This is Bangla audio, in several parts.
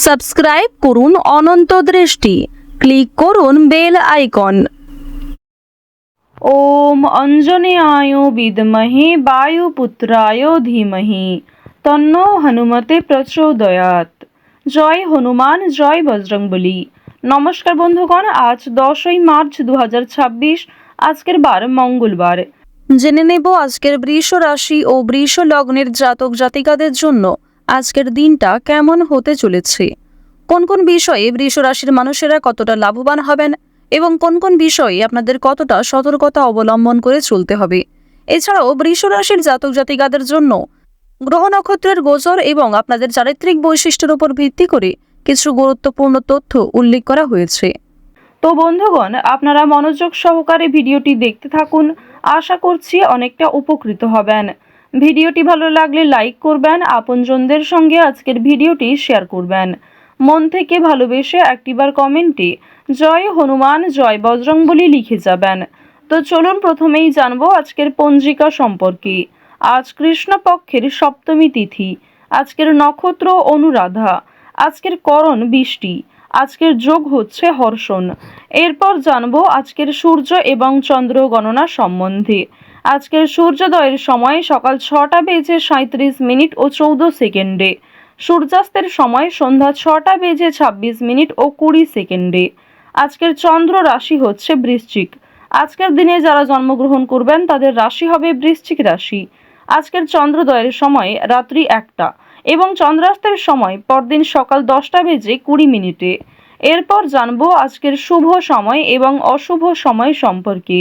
সাবস্ক্রাইব করুন অনন্ত দৃষ্টি, ক্লিক করুন বেল আইকন। ওম অঞ্জনেয়ায় বিদ্মহে বায়ুপুত্রায় ধীমহি তন্নো হনুমতে প্রচোদয়াৎ। জয় হনুমান, জয় বজরংবলী। নমস্কার বন্ধুগণ, আজ 10ই মার্চ 2026, আজকের বার মঙ্গলবার। জেনে নেব আজকের বৃষ রাশি ও বৃষ লগ্নের জাতক জাতিকাদের জন্য আজকের দিনটা কেমন হতে চলেছে, কোন কোন বিষয়ে বৃষ রাশির মানুষেরা কতটা লাভবান হবেন এবং কোন কোন বিষয়ে আপনাদের কতটা সতর্কতা অবলম্বন করে চলতে হবে। এছাড়াও বৃষ রাশির জাতক জাতিকাদের জন্য গ্রহ নক্ষত্রের গোচর এবং আপনাদের চারিত্রিক বৈশিষ্ট্যের উপর ভিত্তি করে কিছু গুরুত্বপূর্ণ তথ্য উল্লেখ করা হয়েছে। তো বন্ধুগণ, আপনারা মনোযোগ সহকারে ভিডিওটি দেখতে থাকুন, আশা করছি অনেকটা উপকৃত হবেন। ভিডিওটি ভালো লাগলে লাইক করবেন, আপনজনদের সঙ্গে আজকের ভিডিওটি শেয়ার করবেন। মন থেকে ভালোবেসে একটিবার কমেন্টে জয় হনুমান, জয় বজরংবলী লিখে যাবেন। তো চলুন প্রথমেই জানবো আজকের পঞ্জিকা সম্পর্কে। আজ কৃষ্ণপক্ষের সপ্তমী তিথি, আজকের নক্ষত্র অনুরাধা, আজকের করণ বৃষ্টি, আজকের যোগ হচ্ছে হর্ষণ। এরপর জানবো আজকের সূর্য এবং চন্দ্র গণনা সম্বন্ধে। আজকের সূর্যোদয়ের সময় সকাল 6টা বেজে 37 মিনিট ও 14 সেকেন্ডে, সূর্যাস্তের সময় সন্ধ্যা 6টা বেজে 26 মিনিট ও 20 সেকেন্ডে। আজকের চন্দ্র রাশি হচ্ছে বৃশ্চিক। আজকের দিনে যারা জন্মগ্রহণ করবেন তাদের রাশি হবে বৃশ্চিক রাশি। আজকের চন্দ্রোদয়ের সময় রাত্রি 1টা এবং চন্দ্রাস্তের সময় পরদিন সকাল 10টা বেজে 20 মিনিটে। এরপর জানবো আজকের শুভ সময় এবং অশুভ সময় সম্পর্কে।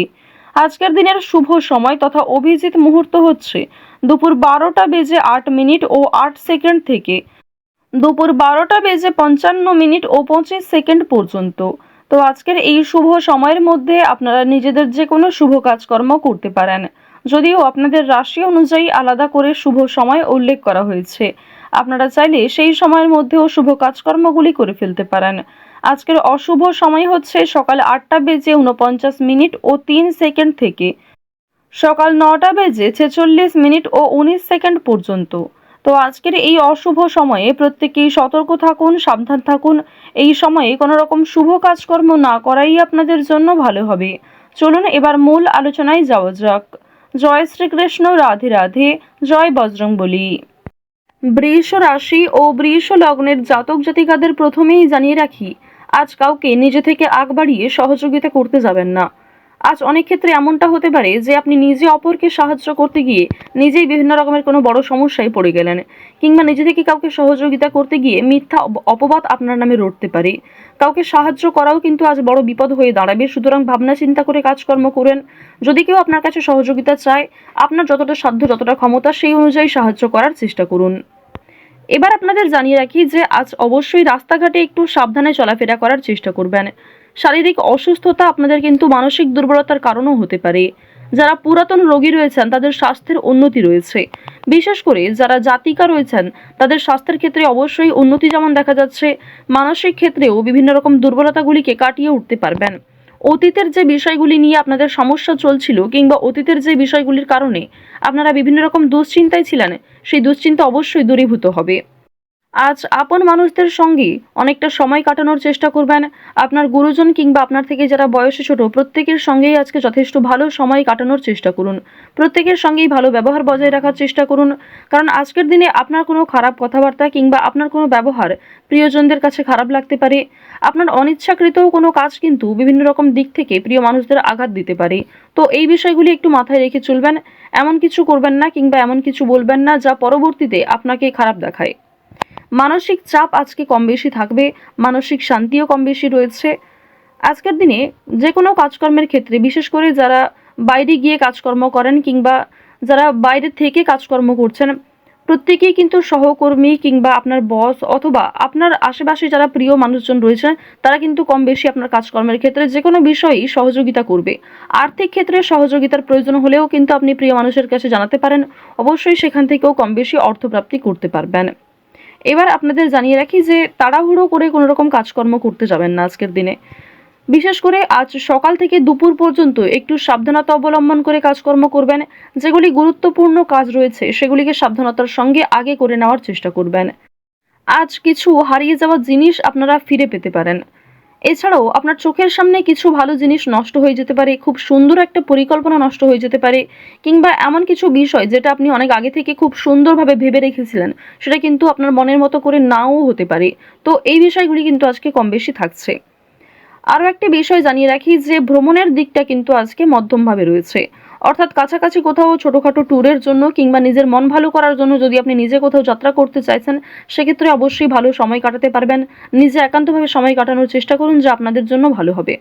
আজকের দিনের শুভ সময় তথা অভিজিৎ মুহূর্ত হচ্ছে দুপুর 12টা বেজে 8 মিনিট ও 8 সেকেন্ড থেকে দুপুর 12টা বেজে 55 মিনিট ও 25 সেকেন্ড পর্যন্ত। তো আজকের এই শুভ সময়ের মধ্যে আপনারা নিজেদের যে কোনো শুভ কাজকর্ম করতে পারেন, যদিও আপনাদের রাশি অনুযায়ী আলাদা করে শুভ সময় উল্লেখ করা হয়েছে। আপনারা চাইলে সেই সময়ের মধ্যেও শুভ কাজকর্মগুলি করে ফেলতে পারেন। আজকের অশুভ সময় হচ্ছে সকাল 8টা বেজে 49 মিনিট ও 3 সেকেন্ড থেকে সকাল 9টা বেজে 46 মিনিট ও 19 সেকেন্ড পর্যন্ত। তো আজকের এই অশুভ সময়ে প্রত্যেকেই সতর্ক থাকুন, সাবধান থাকুন। এই সময়ে কোনো রকম শুভ কাজকর্ম না করাই আপনাদের জন্য ভালো হবে। চলুন এবার মূল আলোচনায় যাওয়া যাক। জয় শ্রীকৃষ্ণ, রাধে রাধে, জয় বজরংবলী। বৃষ রাশি ও বৃষ লগ্নের জাতক জাতিকাদের প্রথমেই জানিয়ে রাখি, আজ কাউকে নিজে থেকে আগ বাড়িয়ে সহযোগিতা করতে যাবেন না। আজ অনেক ক্ষেত্রে এমনটা হতে পারে যে আপনি নিজে অপরকে সাহায্য করতে গিয়ে নিজেই বিভিন্ন রকমের কোনো বড় সমস্যায় পড়ে গেলেন, কিংবা নিজে থেকে কাউকে সহযোগিতা করতে গিয়ে মিথ্যা অপবাদ আপনার নামে রটতে পারে। কাউকে সাহায্য করাও কিন্তু আজ বড় বিপদ হয়ে দাঁড়াবে, সুতরাং ভাবনা চিন্তা করে কাজকর্ম করেন। যদি কেউ আপনার কাছে সহযোগিতা চায়, আপনার যতটা সাধ্য যতটা ক্ষমতা সেই অনুযায়ী সাহায্য করার চেষ্টা করুন। এবার আপনাদের জানিয়ে রাখি যে আজ অবশ্যই রাস্তাঘাটে একটু সাবধানে চলাফেরা করার চেষ্টা করবেন। শারীরিক অসুস্থতা আপনাদের কিন্তু মানসিক দুর্বলতার কারণও হতে পারে। যারা পুরাতন রোগী রয়েছেন তাদের স্বাস্থ্যের উন্নতি রয়েছে। বিশেষ করে যারা জাতিকা রয়েছেন তাদের স্বাস্থ্যের ক্ষেত্রে অবশ্যই উন্নতি যেমন দেখা যাচ্ছে, মানসিক ক্ষেত্রেও বিভিন্ন রকম দুর্বলতাগুলিকে কাটিয়ে উঠতে পারবেন। অতীতের যে বিষয়গুলি নিয়ে আপনাদের সমস্যা চলছিল, কিংবা অতীতের যে বিষয়গুলির কারণে আপনারা বিভিন্ন রকম দুশ্চিন্তায় ছিলেন, সেই দুশ্চিন্তা অবশ্যই দূরীভূত হবে। আজ আপন মানুষদের সঙ্গে অনেকটা সময় কাটানোর চেষ্টা করবেন। আপনার গুরুজন কিংবা আপনার থেকে যারা বয়সে ছোট প্রত্যেকের সঙ্গেই আজকে যথেষ্ট ভালো সময় কাটানোর চেষ্টা করুন। প্রত্যেকের সঙ্গেই ভালো ব্যবহার বজায় রাখার চেষ্টা করুন, কারণ আজকের দিনে আপনার কোনো খারাপ কথাবার্তা কিংবা আপনার কোনো ব্যবহার প্রিয়জনদের কাছে খারাপ লাগতে পারে। আপনার অনিচ্ছাকৃতও কোনো কাজ কিন্তু বিভিন্ন রকম দিক থেকে প্রিয় মানুষদের আঘাত দিতে পারে। তো এই বিষয়গুলি একটু মাথায় রেখে চলবেন। এমন কিছু করবেন না কিংবা এমন কিছু বলবেন না যা পরবর্তীতে আপনাকে খারাপ দেখায়। মানসিক চাপ আজকে কম বেশি থাকবে, মানসিক শান্তিও কম বেশি রয়েছে। আজকের দিনে যে কোনো কাজকর্মের ক্ষেত্রে, বিশেষ করে যারা বাইরে গিয়ে কাজকর্ম করেন কিংবা যারা বাইরে থেকে কাজকর্ম করছেন, প্রত্যেকেই কিন্তু সহকর্মী কিংবা আপনার বস অথবা আপনার আশেপাশে যারা প্রিয় মানুষজন রয়েছেন তারা কিন্তু কম বেশি আপনার কাজকর্মের ক্ষেত্রে যে কোনো বিষয়েই সহযোগিতা করবে। আর্থিক ক্ষেত্রে সহযোগিতার প্রয়োজন হলেও কিন্তু আপনি প্রিয় মানুষের কাছে জানাতে পারেন, অবশ্যই সেখান থেকেও কম বেশি অর্থপ্রাপ্তি করতে পারবেন। এবার আপনাদের জানিয়ে রাখি যে তাড়াহুড়ো করে কোনো রকম কাজকর্ম করতে যাবেন না আজকের দিনে। বিশেষ করে আজ সকাল থেকে দুপুর পর্যন্ত একটু সাবধানতা অবলম্বন করে কাজকর্ম করবেন। যেগুলি গুরুত্বপূর্ণ কাজ রয়েছে সেগুলিকে সাবধানতার সঙ্গে আগে করে নেওয়ার চেষ্টা করবেন। আজ কিছু হারিয়ে যাওয়া জিনিস আপনারা ফিরে পেতে পারেন। এছাড়াও আপনার চোখের সামনে কিছু ভালো জিনিস নষ্ট হয়ে যেতে পারে, খুব সুন্দর একটা পরিকল্পনা নষ্ট হয়ে যেতে পারে, কিংবা এমন কিছু বিষয় যেটা আপনি অনেক আগে থেকে খুব সুন্দরভাবে ভেবে রেখেছিলেন সেটা কিন্তু আপনার মনের মতো করে নাও হতে পারে। তো এই বিষয়গুলি কিন্তু আজকে কম বেশি থাকছে। আরও একটি বিষয় জানিয়ে রাখি যে ভ্রমণের দিকটা কিন্তু আজকে মধ্যমভাবে রয়েছে, অর্থাৎ কাছাকাছি কোথাও ছোটোখাটো ট্যুরের জন্য কিংবা নিজের মন ভালো করার জন্য যদি আপনি নিজে কোথাও যাত্রা করতে চাইছেন সেক্ষেত্রে অবশ্যই ভালো সময় কাটাতে পারবেন। নিজে একান্তভাবে সময় কাটানোর চেষ্টা করুন, যা আপনাদের জন্য ভালো হবে।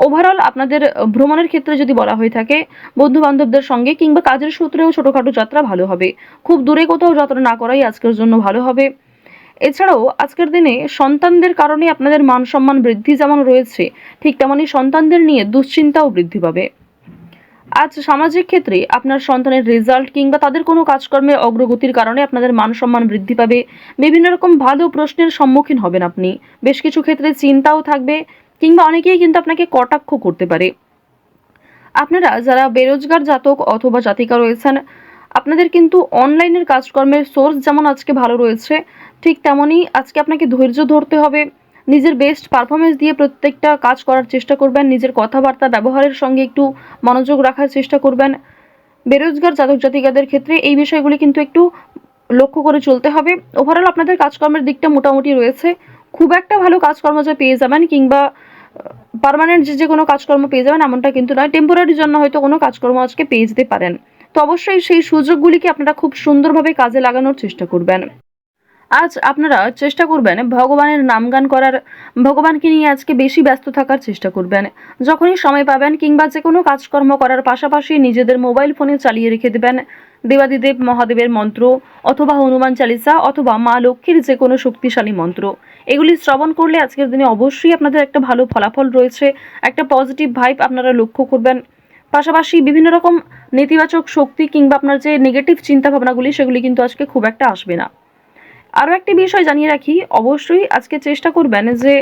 ওভারঅল আপনাদের ভ্রমণের ক্ষেত্রে যদি বলা হয়ে থাকে, বন্ধু বান্ধবদের সঙ্গে কিংবা কাজের সূত্রেও ছোটোখাটো যাত্রা ভালো হবে। খুব দূরে কোথাও যাত্রা না করাই আজকের জন্য ভালো হবে। এছাড়াও আজকের দিনে সন্তানদের কারণে আপনাদের মান সম্মান বৃদ্ধি যেমন রয়েছে, ঠিক তেমনই সন্তানদের নিয়ে দুশ্চিন্তাও বৃদ্ধি পাবে। আজ সামাজিক ক্ষেত্রে আপনার সন্তানের রেজাল্ট কিংবা তাদের কোনো কাজকর্মে অগ্রগতির কারণে আপনাদের মান সম্মান বৃদ্ধি পাবে। বিভিন্ন রকম ভালো প্রশ্নের সম্মুখীন হবেন আপনি। বেশ কিছু ক্ষেত্রে চিন্তাও থাকবে, কিংবা অনেকেই কিন্তু আপনাকে কটাক্ষ করতে পারে। আপনারা যারা বেরোজগার জাতক অথবা জাতিকা রয়েছেন, আপনাদের কিন্তু অনলাইনের কাজকর্মের সোর্স যেমন আজকে ভালো রয়েছে, ঠিক তেমনই আজকে আপনাকে ধৈর্য ধরতে হবে। নিজের বেস্ট পারফরমেন্স দিয়ে প্রত্যেকটা কাজ করার চেষ্টা করবেন। নিজের কথাবার্তা ব্যবহারের সঙ্গে একটু মনোযোগ রাখার চেষ্টা করবেন। বেরোজগার জাতক জাতিকাদের ক্ষেত্রে এই বিষয়গুলি কিন্তু একটু লক্ষ্য করে চলতে হবে। ওভারঅল আপনাদের কাজকর্মের দিকটা মোটামুটি রয়েছে। খুব একটা ভালো কাজকর্ম যে পেয়ে যাবেন কিংবা পার্মানেন্ট যে কোনো কাজকর্ম পেয়ে যাবেন এমনটা কিন্তু নয়। টেম্পোরারির জন্য হয়তো কোনো কাজকর্ম আজকে পেয়ে যেতে পারেন। তো অবশ্যই সেই সুযোগগুলিকে আপনারা খুব সুন্দরভাবে কাজে লাগানোর চেষ্টা করবেন। আজ আপনারা চেষ্টা করবেন ভগবানের নামগান করার, ভগবানকে নিয়ে আজকে বেশি ব্যস্ত থাকার চেষ্টা করবেন। যখনই সময় পাবেন কিংবা যে কোনো কাজকর্ম করার পাশাপাশি নিজেদের মোবাইল ফোনে চালিয়ে রেখে দেবেন দেবাদিদেব মহাদেবের মন্ত্র, অথবা হনুমান চালিসা, অথবা মা লক্ষ্মীর যে কোনো শক্তিশালী মন্ত্র। এগুলি শ্রবণ করলে আজকের দিনে অবশ্যই আপনাদের একটা ভালো ফলাফল রয়েছে, একটা পজিটিভ ভাইব আপনারা লক্ষ্য করবেন। পাশাপাশি বিভিন্ন রকম নেতিবাচক শক্তি কিংবা আপনার যে নেগেটিভ চিন্তা ভাবনাগুলি সেগুলি কিন্তু আজকে খুব একটা আসবে না। আরও একটি বিষয় জানিয়ে রাখি, অবশ্যই আজকে চেষ্টা করবেন যে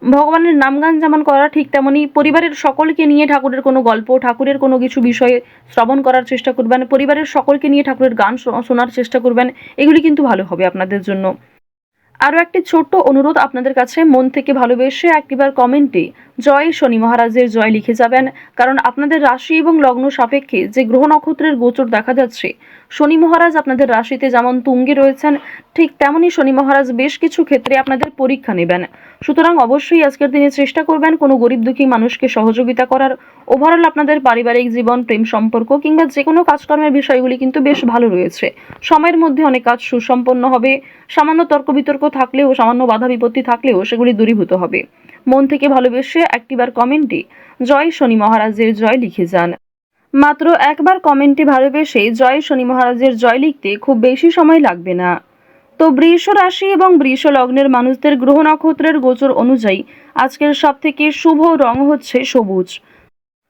ভগবানের নামগান যেমন করা, ঠিক তেমনই পরিবারের সকলকে নিয়ে ঠাকুরের কোনো গল্প, ঠাকুরের কোনো কিছু বিষয়ে শ্রবণ করার চেষ্টা করবেন। পরিবারের সকলকে নিয়ে ঠাকুরের গান শোনার চেষ্টা করবেন। এগুলি কিন্তু ভালো হবে আপনাদের জন্য। আরও একটি ছোট্ট অনুরোধ আপনাদের কাছে, মন থেকে ভালোবেসে একটিবার কমেন্টে জয় শনি মহারাজের জয় লিখে যাবেন। কারণ আপনাদের রাশি এবং লগ্ন সাপেক্ষে যে গ্রহ নক্ষত্রের গোচর দেখা যাচ্ছে, শনি মহারাজ আপনাদের রাশিতে যেমন তুঙ্গে রয়েছেন, ঠিক তেমনই শনি মহারাজ বেশ কিছু ক্ষেত্রে আপনাদের পরীক্ষা নেবেন। সুতরাং অবশ্যই আজকের দিনে চেষ্টা করবেন কোনো গরিব দুঃখী মানুষকে সহযোগিতা করার। ওভারঅল আপনাদের পারিবারিক জীবন, প্রেম সম্পর্ক কিংবা যে কোনো কাজকর্মের বিষয়গুলি কিন্তু বেশ ভালো রয়েছে। সময়ের মধ্যে অনেক কাজ সুসম্পন্ন হবে। সামান্য তর্ক বিতর্ক থাকলেও, সামান্য বাধা বিপত্তি থাকলেও সেগুলি দূরীভূত হবে। মন থেকে ভালোবেসে একটিবার কমেন্টে জয় শনি মহারাজের জয় লিখে যান। মাত্র একবার কমেন্টে ভালোবেসে জয় শনি মহারাজের জয় লিখতে খুব বেশি সময় লাগবে না। তো বৃষ রাশি এবং বৃষ লগ্নের মানুষদের গ্রহ নক্ষত্রের গোচর অনুযায়ী আজকের সবথেকে শুভ রং হচ্ছে সবুজ,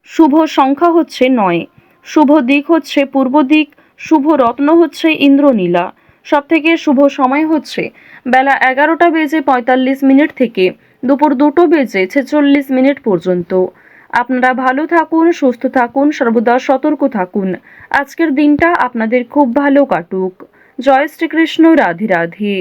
শুভ সংখ্যা হচ্ছে 9, শুভ দিক হচ্ছে পূর্ব দিক, শুভ রত্ন হচ্ছে ইন্দ্রনীলা। সবথেকে শুভ সময় হচ্ছে বেলা 11:45 থেকে দুপুর 2:46 পর্যন্ত। আপনারা ভালো থাকুন, সুস্থ থাকুন, সর্বদা সতর্ক থাকুন। আজকের দিনটা আপনাদের খুব ভালো কাটুক। জয় শ্রীকৃষ্ণ, রাধে রাধে।